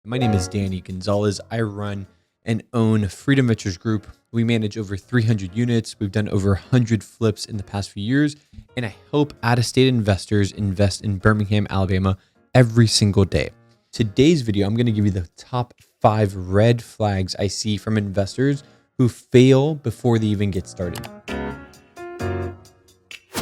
My name is Danny Gonzalez. I run and own Freedom Ventures Group. We manage over 300 units. We've done over 100 flips in the past few years, and I help out-of-state investors invest in Birmingham, Alabama every single day. Today's video, I'm going to give you the top 5 red flags I see from investors who fail before they even get started.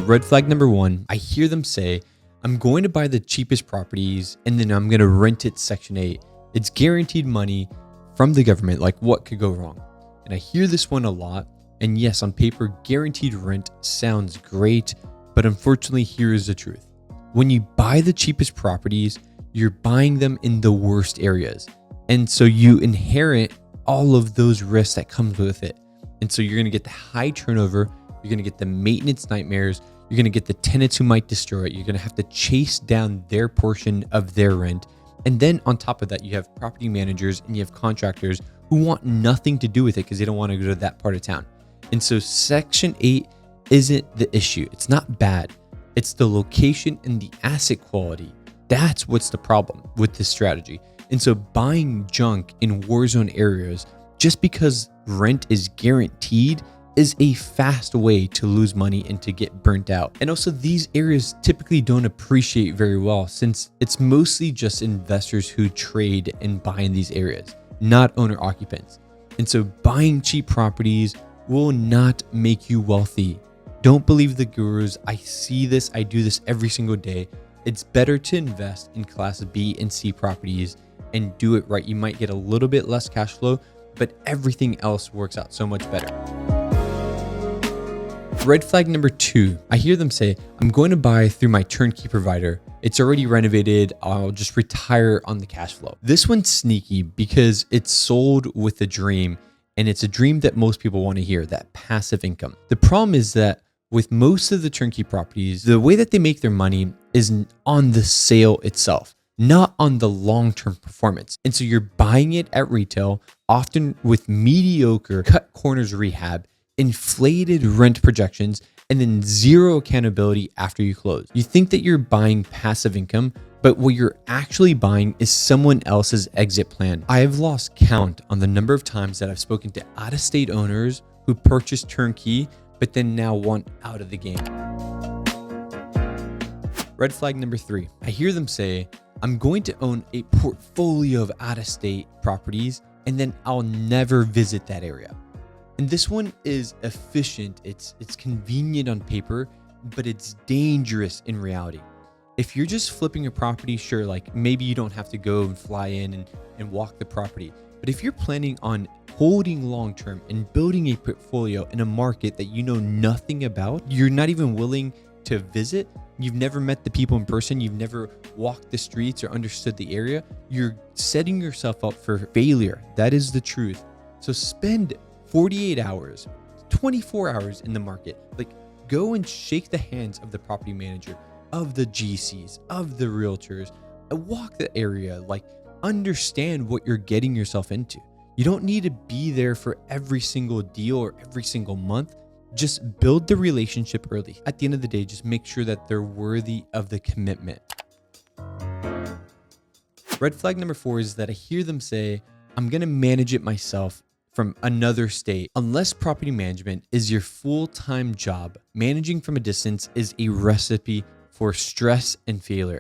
Red flag number 1, I hear them say, I'm going to buy the cheapest properties and then I'm going to rent it Section 8. It's guaranteed money from the government. Like, what could go wrong? And I hear this one a lot. And yes, on paper, guaranteed rent sounds great, but unfortunately, here is the truth. When you buy the cheapest properties, you're buying them in the worst areas. And so you inherit all of those risks that comes with it. And so you're going to get the high turnover. You're going to get the maintenance nightmares. You're going to get the tenants who might destroy it. You're going to have to chase down their portion of their rent. And then on top of that, you have property managers and you have contractors who want nothing to do with it because they don't want to go to that part of town. And so Section 8 isn't the issue. It's not bad. It's the location and the asset quality. That's what's the problem with this strategy. And so buying junk in war zone areas just because rent is guaranteed is a fast way to lose money and to get burnt out. And also, these areas typically don't appreciate very well since it's mostly just investors who trade and buy in these areas, not owner occupants. And so buying cheap properties will not make you wealthy. Don't believe the gurus. I see this. I do this every single day. It's better to invest in class B and C properties and do it right. You might get a little bit less cash flow, but everything else works out so much better. Red flag number 2, I hear them say, I'm going to buy through my turnkey provider. It's already renovated. I'll just retire on the cash flow. This one's sneaky because it's sold with a dream, and it's a dream that most people want to hear, that passive income. The problem is that with most of the turnkey properties, the way that they make their money is on the sale itself, not on the long-term performance. And so you're buying it at retail, often with mediocre cut corners rehab, inflated rent projections, and then zero accountability after you close. You think that you're buying passive income, but what you're actually buying is someone else's exit plan. I have lost count on the number of times that I've spoken to out-of-state owners who purchased turnkey, but then now want out of the game. Red flag number 3, I hear them say, I'm going to own a portfolio of out-of-state properties, and then I'll never visit that area. And this one is efficient, it's convenient on paper, but it's dangerous in reality. If you're just flipping a property, sure, like maybe you don't have to go and fly in and walk the property. But if you're planning on holding long-term and building a portfolio in a market that you know nothing about, you're not even willing to visit, you've never met the people in person, you've never walked the streets or understood the area, you're setting yourself up for failure. That is the truth. So spend 48 hours, 24 hours in the market. Like, go and shake the hands of the property manager, of the GCs, of the realtors, walk the area, like understand what you're getting yourself into. You don't need to be there for every single deal or every single month. Just build the relationship early. At the end of the day, just make sure that they're worthy of the commitment. Red flag number 4 is that I hear them say, I'm going to manage it myself from another state. Unless property management is your full-time job, managing from a distance is a recipe for stress and failure.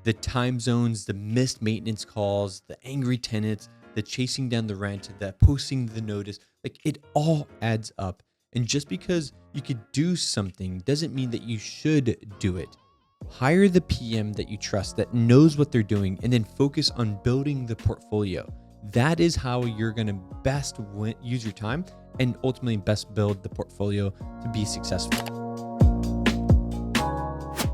The time zones, the missed maintenance calls, the angry tenants, the chasing down the rent, the posting the notice, like it all adds up. And just because you could do something doesn't mean that you should do it. Hire the PM that you trust, that knows what they're doing, and then focus on building the portfolio. That is how you're going to best use your time and ultimately best build the portfolio to be successful.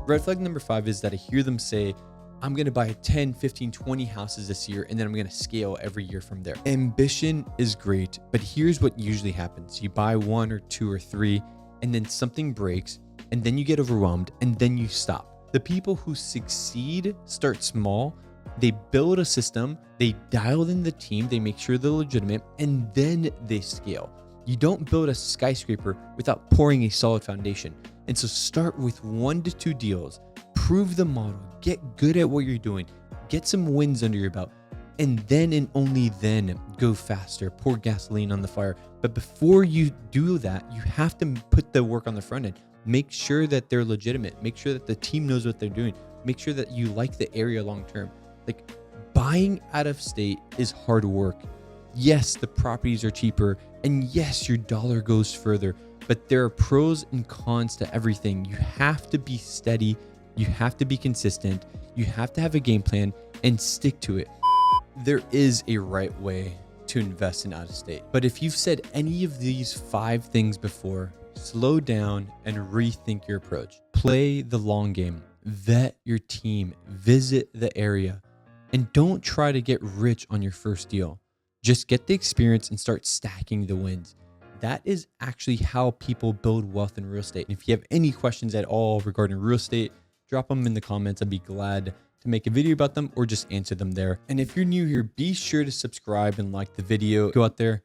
Red flag number 5 is that I hear them say, I'm going to buy 10, 15, 20 houses this year, and then I'm going to scale every year from there. Ambition is great, but here's what usually happens. You buy 1 or 2 or 3, and then something breaks, and then you get overwhelmed, and then you stop. The people who succeed start small. They build a system, they dial in the team, they make sure they're legitimate, and then they scale. You don't build a skyscraper without pouring a solid foundation. And so start with 1 to 2 deals, prove the model, get good at what you're doing, get some wins under your belt, and then and only then go faster, pour gasoline on the fire. But before you do that, you have to put the work on the front end. Make sure that they're legitimate. Make sure that the team knows what they're doing. Make sure that you like the area long term. Like, buying out of state is hard work. Yes, the properties are cheaper, and yes, your dollar goes further, but there are pros and cons to everything. You have to be steady. You have to be consistent. You have to have a game plan and stick to it. There is a right way to invest in out of state. But if you've said any of these 5 things before, slow down and rethink your approach. Play the long game. Vet your team. Visit the area. And don't try to get rich on your first deal. Just get the experience and start stacking the wins. That is actually how people build wealth in real estate. And if you have any questions at all regarding real estate, drop them in the comments. I'd be glad to make a video about them or just answer them there. And if you're new here, be sure to subscribe and like the video. Go out there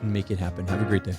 and make it happen. Have a great day.